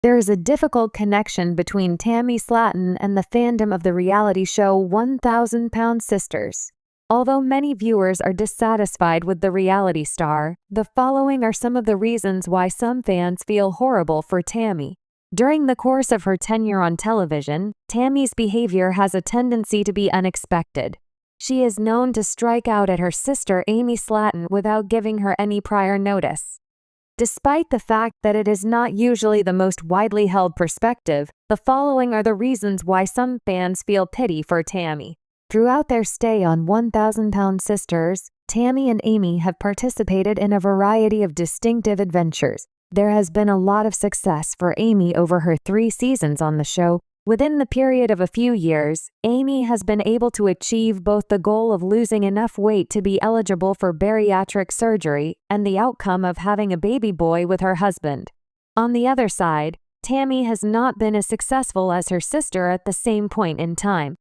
There is a difficult connection between Tammy Slaton and the fandom of the reality show 1,000-Pound Sisters. Although many viewers are dissatisfied with the reality star, the following are some of the reasons why some fans feel horrible for Tammy. During the course of her tenure on television, Tammy's behavior has a tendency to be unexpected. She is known to strike out at her sister Amy Slaton without giving her any prior notice. Despite the fact that it is not usually the most widely held perspective, the following are the reasons why some fans feel pity for Tammy. Throughout their stay on 1,000-Pound Sisters, Tammy and Amy have participated in a variety of distinctive adventures. There has been a lot of success for Amy over her 3 seasons on the show. Within the period of a few years, Amy has been able to achieve both the goal of losing enough weight to be eligible for bariatric surgery and the outcome of having a baby boy with her husband. On the other side, Tammy has not been as successful as her sister at the same point in time.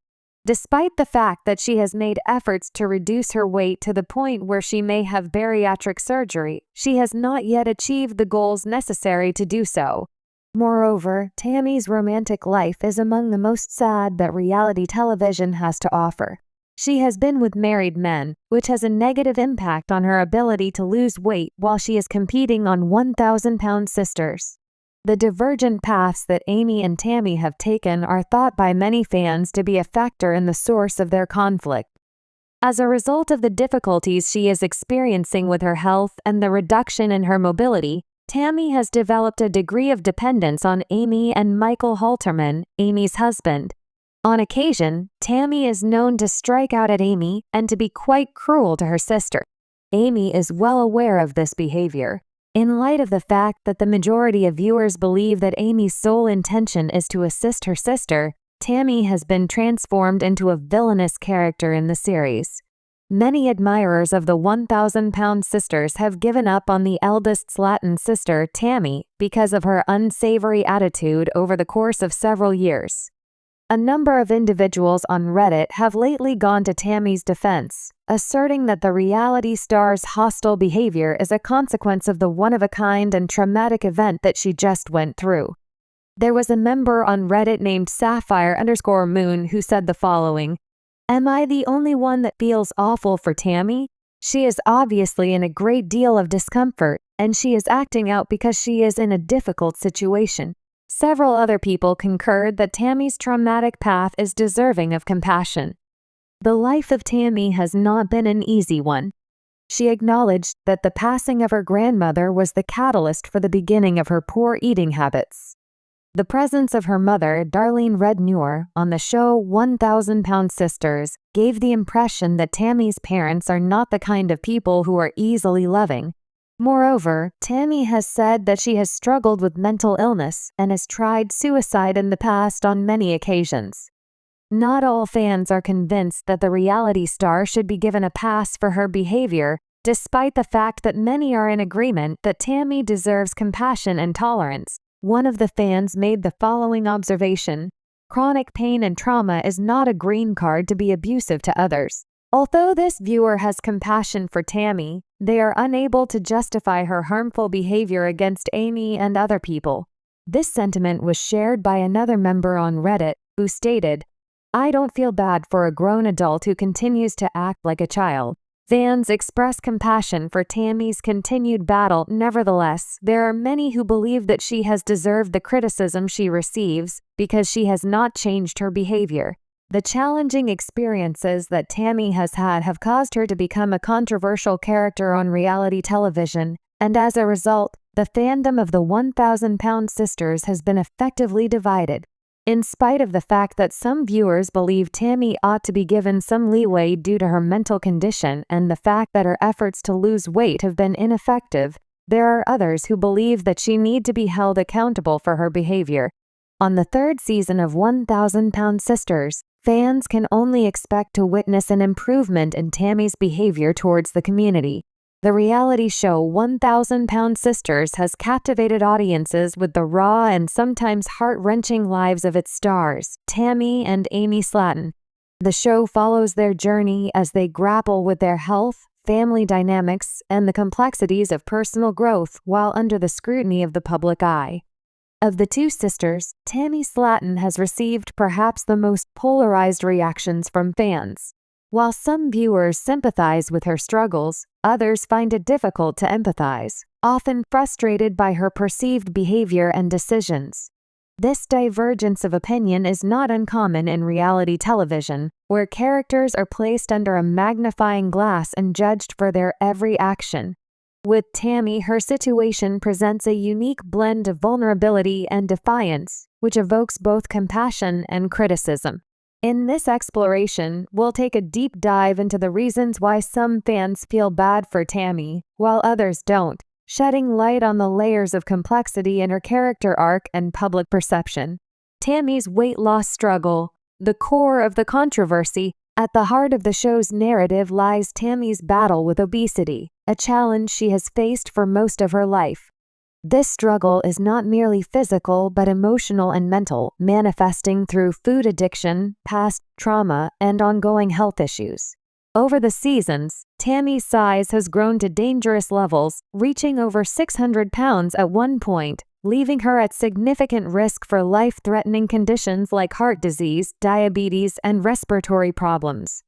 Despite the fact that she has made efforts to reduce her weight to the point where she may have bariatric surgery, she has not yet achieved the goals necessary to do so. Moreover, Tammy's romantic life is among the most sad that reality television has to offer. She has been with married men, which has a negative impact on her ability to lose weight while she is competing on 1,000-Pound Sisters. The divergent paths that Amy and Tammy have taken are thought by many fans to be a factor in the source of their conflict. As a result of the difficulties she is experiencing with her health and the reduction in her mobility, Tammy has developed a degree of dependence on Amy and Michael Halterman, Amy's husband. On occasion, Tammy is known to strike out at Amy and to be quite cruel to her sister. Amy is well aware of this behavior. In light of the fact that the majority of viewers believe that Amy's sole intention is to assist her sister, Tammy has been transformed into a villainous character in the series. Many admirers of the 1,000-Pound Sisters have given up on the eldest Slaton sister, Tammy, because of her unsavory attitude over the course of several years. A number of individuals on Reddit have lately gone to Tammy's defense, asserting that the reality star's hostile behavior is a consequence of the one-of-a-kind and traumatic event that she just went through. There was a member on Reddit named Sapphire_Moon who said the following: "Am I the only one that feels awful for Tammy? She is obviously in a great deal of discomfort, and she is acting out because she is in a difficult situation." Several other people concurred that Tammy's traumatic path is deserving of compassion. The life of Tammy has not been an easy one. She acknowledged that the passing of her grandmother was the catalyst for the beginning of her poor eating habits. The presence of her mother, Darlene Redneur, on the show 1,000-Pound Sisters gave the impression that Tammy's parents are not the kind of people who are easily loving. Moreover, Tammy has said that she has struggled with mental illness and has tried suicide in the past on many occasions. Not all fans are convinced that the reality star should be given a pass for her behavior, despite the fact that many are in agreement that Tammy deserves compassion and tolerance. One of the fans made the following observation: "Chronic pain and trauma is not a green card to be abusive to others." Although this viewer has compassion for Tammy, they are unable to justify her harmful behavior against Amy and other people. This sentiment was shared by another member on Reddit, who stated, "I don't feel bad for a grown adult who continues to act like a child." Fans express compassion for Tammy's continued battle. Nevertheless, there are many who believe that she has deserved the criticism she receives because she has not changed her behavior. The challenging experiences that Tammy has had have caused her to become a controversial character on reality television, and as a result, the fandom of the 1,000-Pound Sisters has been effectively divided. In spite of the fact that some viewers believe Tammy ought to be given some leeway due to her mental condition and the fact that her efforts to lose weight have been ineffective, there are others who believe that she needs to be held accountable for her behavior. On the 3rd season of 1,000-Pound Sisters, fans can only expect to witness an improvement in Tammy's behavior towards the community. The reality show 1,000-Pound Sisters has captivated audiences with the raw and sometimes heart-wrenching lives of its stars, Tammy and Amy Slaton. The show follows their journey as they grapple with their health, family dynamics, and the complexities of personal growth while under the scrutiny of the public eye. Of the two sisters, Tammy Slaton has received perhaps the most polarized reactions from fans. While some viewers sympathize with her struggles, others find it difficult to empathize, often frustrated by her perceived behavior and decisions. This divergence of opinion is not uncommon in reality television, where characters are placed under a magnifying glass and judged for their every action. With Tammy, her situation presents a unique blend of vulnerability and defiance, which evokes both compassion and criticism. In this exploration, we'll take a deep dive into the reasons why some fans feel bad for Tammy, while others don't, shedding light on the layers of complexity in her character arc and public perception. Tammy's weight loss struggle, the core of the controversy. At the heart of the show's narrative lies Tammy's battle with obesity, a challenge she has faced for most of her life. This struggle is not merely physical but emotional and mental, manifesting through food addiction, past trauma, and ongoing health issues. Over the seasons, Tammy's size has grown to dangerous levels, reaching over 600 pounds at one point, leaving her at significant risk for life-threatening conditions like heart disease, diabetes, and respiratory problems.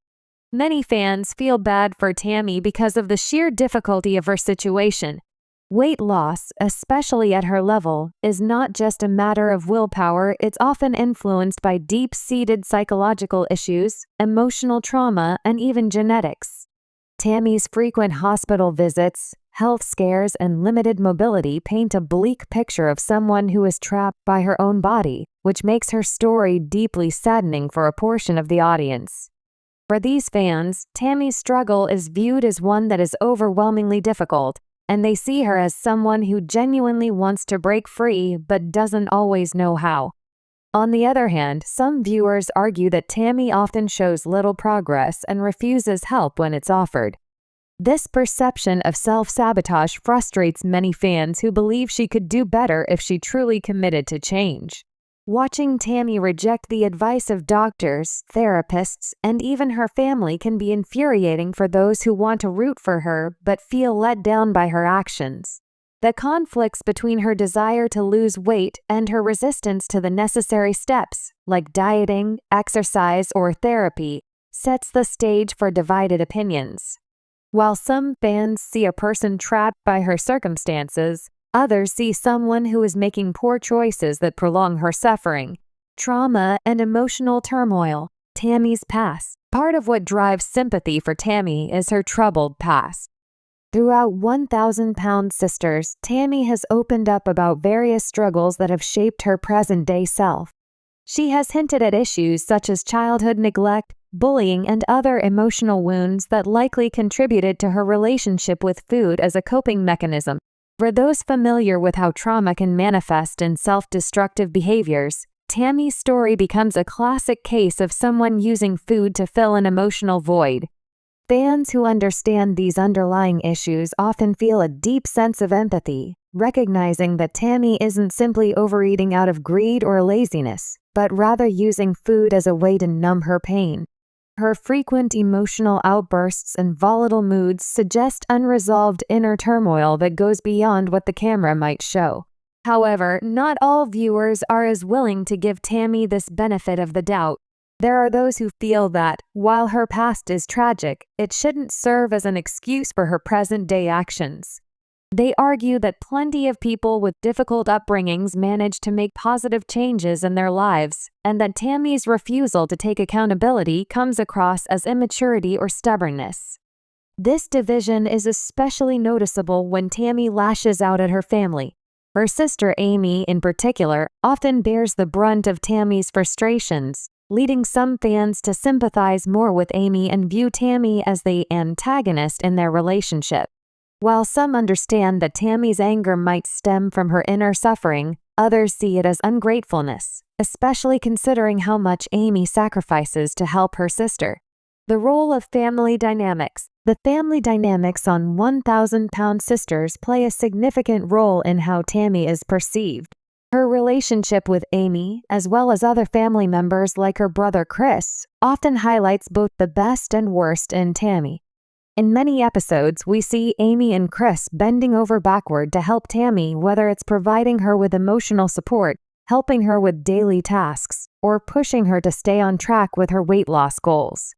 Many fans feel bad for Tammy because of the sheer difficulty of her situation. Weight loss, especially at her level, is not just a matter of willpower, it's often influenced by deep-seated psychological issues, emotional trauma, and even genetics. Tammy's frequent hospital visits, health scares, and limited mobility paint a bleak picture of someone who is trapped by her own body, which makes her story deeply saddening for a portion of the audience. For these fans, Tammy's struggle is viewed as one that is overwhelmingly difficult, and they see her as someone who genuinely wants to break free but doesn't always know how. On the other hand, some viewers argue that Tammy often shows little progress and refuses help when it's offered. This perception of self-sabotage frustrates many fans who believe she could do better if she truly committed to change. Watching Tammy reject the advice of doctors, therapists, and even her family can be infuriating for those who want to root for her but feel let down by her actions. The conflicts between her desire to lose weight and her resistance to the necessary steps, like dieting, exercise, or therapy, sets the stage for divided opinions. While some fans see a person trapped by her circumstances, others see someone who is making poor choices that prolong her suffering, trauma, and emotional turmoil. Tammy's past. Part of what drives sympathy for Tammy is her troubled past. Throughout 1,000-Pound Sisters, Tammy has opened up about various struggles that have shaped her present-day self. She has hinted at issues such as childhood neglect, bullying, and other emotional wounds that likely contributed to her relationship with food as a coping mechanism. For those familiar with how trauma can manifest in self-destructive behaviors, Tammy's story becomes a classic case of someone using food to fill an emotional void. Fans who understand these underlying issues often feel a deep sense of empathy, recognizing that Tammy isn't simply overeating out of greed or laziness, but rather using food as a way to numb her pain. Her frequent emotional outbursts and volatile moods suggest unresolved inner turmoil that goes beyond what the camera might show. However, not all viewers are as willing to give Tammy this benefit of the doubt. There are those who feel that, while her past is tragic, it shouldn't serve as an excuse for her present-day actions. They argue that plenty of people with difficult upbringings manage to make positive changes in their lives, and that Tammy's refusal to take accountability comes across as immaturity or stubbornness. This division is especially noticeable when Tammy lashes out at her family. Her sister Amy, in particular, often bears the brunt of Tammy's frustrations, leading some fans to sympathize more with Amy and view Tammy as the antagonist in their relationship. While some understand that Tammy's anger might stem from her inner suffering, others see it as ungratefulness, especially considering how much Amy sacrifices to help her sister. The role of family dynamics. The family dynamics on 1,000-Pound Sisters play a significant role in how Tammy is perceived. Her relationship with Amy, as well as other family members like her brother Chris, often highlights both the best and worst in Tammy. In many episodes, we see Amy and Chris bending over backward to help Tammy, whether it's providing her with emotional support, helping her with daily tasks, or pushing her to stay on track with her weight loss goals.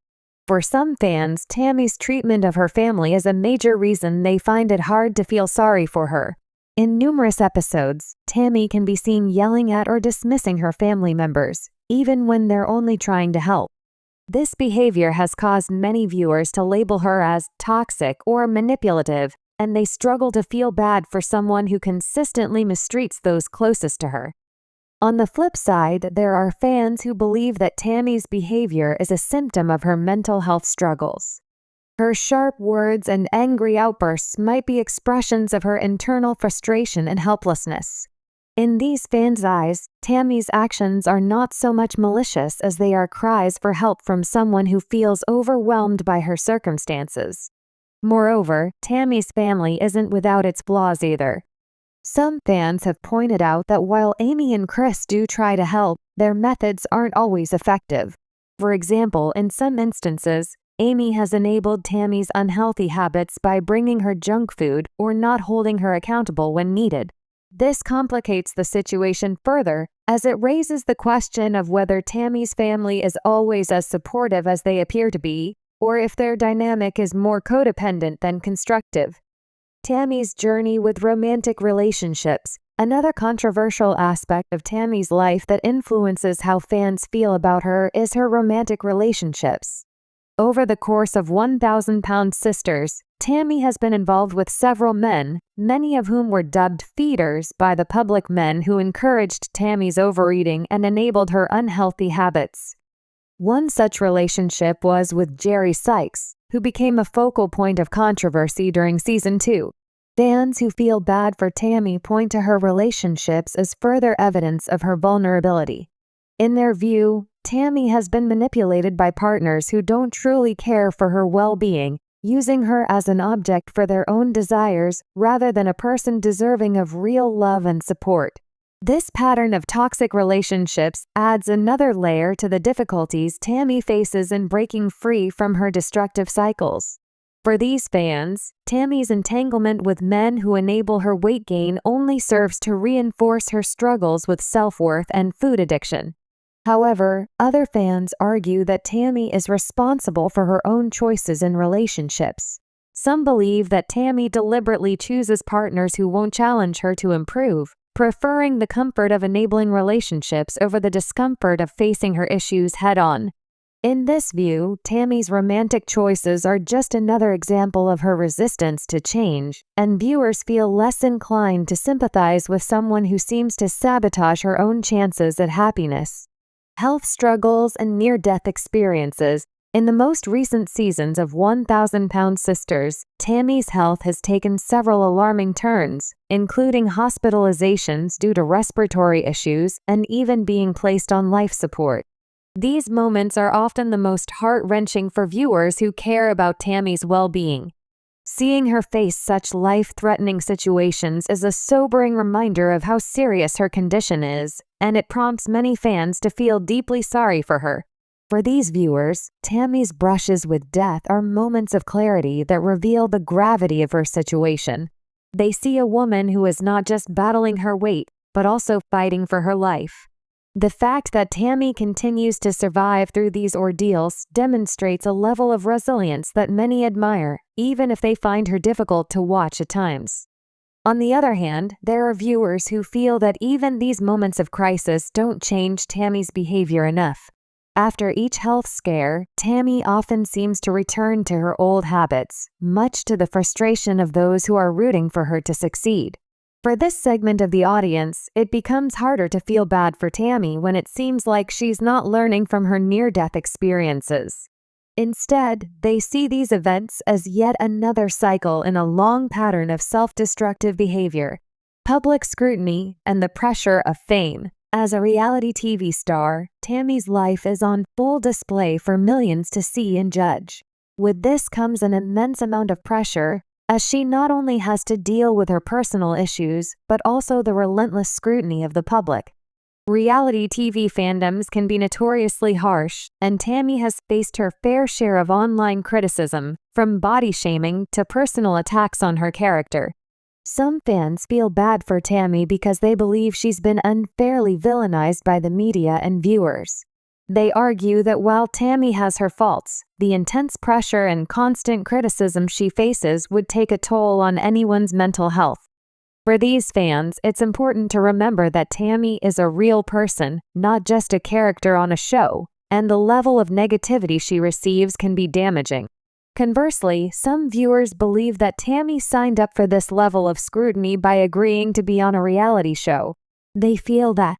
For some fans, Tammy's treatment of her family is a major reason they find it hard to feel sorry for her. In numerous episodes, Tammy can be seen yelling at or dismissing her family members, even when they're only trying to help. This behavior has caused many viewers to label her as toxic or manipulative, and they struggle to feel bad for someone who consistently mistreats those closest to her. On the flip side, there are fans who believe that Tammy's behavior is a symptom of her mental health struggles. Her sharp words and angry outbursts might be expressions of her internal frustration and helplessness. In these fans' eyes, Tammy's actions are not so much malicious as they are cries for help from someone who feels overwhelmed by her circumstances. Moreover, Tammy's family isn't without its flaws either. Some fans have pointed out that while Amy and Chris do try to help, their methods aren't always effective. For example, in some instances, Amy has enabled Tammy's unhealthy habits by bringing her junk food or not holding her accountable when needed. This complicates the situation further, as it raises the question of whether Tammy's family is always as supportive as they appear to be, or if their dynamic is more codependent than constructive. Tammy's journey with romantic relationships. Another controversial aspect of Tammy's life that influences how fans feel about her is her romantic relationships. Over the course of 1,000-Pound Sisters, Tammy has been involved with several men, many of whom were dubbed feeders by the public, men who encouraged Tammy's overeating and enabled her unhealthy habits. One such relationship was with Jerry Sykes, who became a focal point of controversy during Season 2. Fans who feel bad for Tammy point to her relationships as further evidence of her vulnerability. In their view, Tammy has been manipulated by partners who don't truly care for her well-being, using her as an object for their own desires rather than a person deserving of real love and support. This pattern of toxic relationships adds another layer to the difficulties Tammy faces in breaking free from her destructive cycles. For these fans, Tammy's entanglement with men who enable her weight gain only serves to reinforce her struggles with self-worth and food addiction. However, other fans argue that Tammy is responsible for her own choices in relationships. Some believe that Tammy deliberately chooses partners who won't challenge her to improve, preferring the comfort of enabling relationships over the discomfort of facing her issues head-on. In this view, Tammy's romantic choices are just another example of her resistance to change, and viewers feel less inclined to sympathize with someone who seems to sabotage her own chances at happiness. Health struggles and near-death experiences. In the most recent seasons of 1,000-Pound Sisters, Tammy's health has taken several alarming turns, including hospitalizations due to respiratory issues and even being placed on life support. These moments are often the most heart-wrenching for viewers who care about Tammy's well-being. Seeing her face such life-threatening situations is a sobering reminder of how serious her condition is, and it prompts many fans to feel deeply sorry for her. For these viewers, Tammy's brushes with death are moments of clarity that reveal the gravity of her situation. They see a woman who is not just battling her weight, but also fighting for her life. The fact that Tammy continues to survive through these ordeals demonstrates a level of resilience that many admire, even if they find her difficult to watch at times. On the other hand, there are viewers who feel that even these moments of crisis don't change Tammy's behavior enough. After each health scare, Tammy often seems to return to her old habits, much to the frustration of those who are rooting for her to succeed. For this segment of the audience, it becomes harder to feel bad for Tammy when it seems like she's not learning from her near-death experiences. Instead, they see these events as yet another cycle in a long pattern of self-destructive behavior, public scrutiny, and the pressure of fame. As a reality TV star, Tammy's life is on full display for millions to see and judge. With this comes an immense amount of pressure, as she not only has to deal with her personal issues, but also the relentless scrutiny of the public. Reality TV fandoms can be notoriously harsh, and Tammy has faced her fair share of online criticism, from body shaming to personal attacks on her character. Some fans feel bad for Tammy because they believe she's been unfairly villainized by the media and viewers. They argue that while Tammy has her faults, the intense pressure and constant criticism she faces would take a toll on anyone's mental health. For these fans, it's important to remember that Tammy is a real person, not just a character on a show, and the level of negativity she receives can be damaging. Conversely, some viewers believe that Tammy signed up for this level of scrutiny by agreeing to be on a reality show. They feel that,